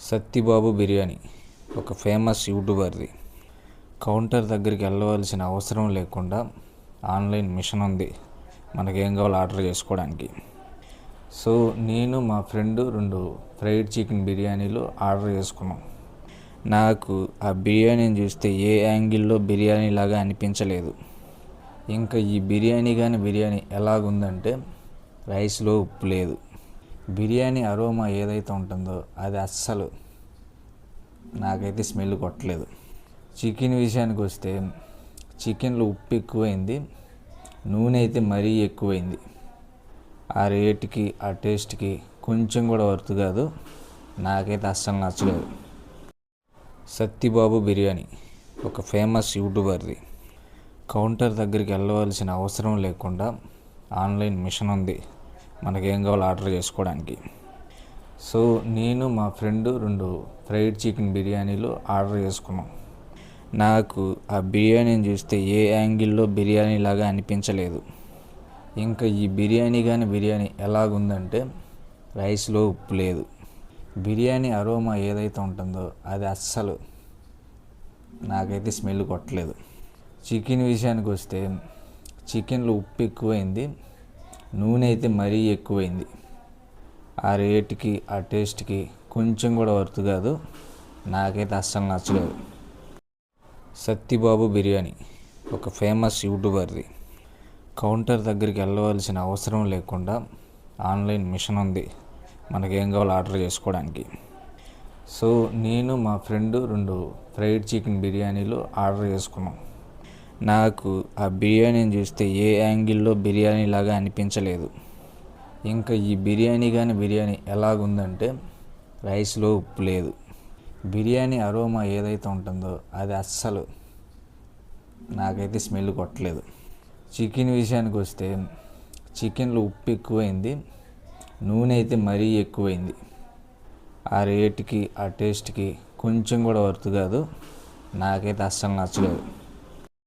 సత్తిబాబు బిర్యానీ ఒక famous యూట్యూబర్ది. Counter దగ్గరికి వెళ్ళవలసిన అవసరం లేకుండా ఆన్లైన్ మిషన్ ఉంది మనకేం కావాలో ఆర్డర్ చేసుకోవడానికి. సో నేను మా ఫ్రెండ్ 2 ఫ్రైడ్ చికెన్ బిర్యానీలు ఆర్డర్ చేసుకున్నాం. నాకు ఆ బిర్యానీని చూస్తే ఏ యాంగిల్లో బిర్యానీ లాగా అనిపించలేదు. ఇంకా ఈ బిర్యానీ ఎలాగుందంటే రైస్లో ఉప్పు లేదు. బిర్యానీ అరోమా ఏదైతే ఉంటుందో అది అస్సలు నాకైతే స్మెల్ కొట్టలేదు. చికెన్ విషయానికి వస్తే చికెన్లో ఉప్పు ఎక్కువైంది, నూనె అయితే మరీ ఎక్కువైంది. ఆ రేటుకి ఆ టేస్ట్కి కొంచెం కూడా వర్త్ కాదు. నాకైతే అస్సలు నచ్చలేదు. సత్తిబాబు బిర్యానీ ఒక ఫేమస్ యూట్యూబర్ది. కౌంటర్ దగ్గరికి వెళ్ళవలసిన అవసరం లేకుండా ఆన్లైన్ మిషన్ ఉంది మనకేం కావాలో ఆర్డర్ చేసుకోవడానికి. సో నేను మా ఫ్రెండ్ 2 ఫ్రైడ్ చికెన్ బిర్యానీలు ఆర్డర్ చేసుకున్నాం. నాకు ఆ బిర్యానీని చూస్తే ఏ యాంగిల్లో బిర్యానీ లాగా అనిపించలేదు. ఇంకా ఈ బిర్యానీ ఎలాగుందంటే రైస్లో ఉప్పు లేదు. బిర్యానీ అరోమా ఏదైతే ఉంటుందో అది అస్సలు నాకైతే స్మెల్ కొట్టలేదు. చికెన్ విషయానికి వస్తే చికెన్లో ఉప్పు ఎక్కువైంది, నూనె అయితే మరీ ఎక్కువైంది. ఆ రేటుకి ఆ టేస్ట్కి కొంచెం కూడా వర్త్ కాదు. నాకైతే అస్సలు నచ్చలేదు. సత్తిబాబు బిర్యానీ ఒక ఫేమస్ యూట్యూబర్ది. కౌంటర్ దగ్గరికి వెళ్ళవలసిన అవసరం లేకుండా ఆన్లైన్ మిషన్ ఉంది మనకేం కావాలో ఆర్డర్ చేసుకోవడానికి. సో నేను మా ఫ్రెండ్ 2 ఫ్రైడ్ చికెన్ బిర్యానీలు ఆర్డర్ చేసుకున్నాం. నాకు ఆ బిర్యానీని చూస్తే ఏ యాంగిల్లో బిర్యానీ లాగా అనిపించలేదు. ఇంకా ఈ బిర్యానీ ఎలాగుందంటే రైస్లో ఉప్పు లేదు. బిర్యానీ అరోమా ఏదైతే ఉంటుందో అది అస్సలు నాకైతే స్మెల్ కొట్టలేదు. చికెన్ విషయానికి వస్తే చికెన్లో ఉప్పు ఎక్కువైంది, నూనె అయితే మరీ ఎక్కువైంది. ఆ రేటుకి ఆ టేస్ట్కి కొంచెం కూడా వర్త్ కాదు. నాకైతే అస్సలు నచ్చలేదు.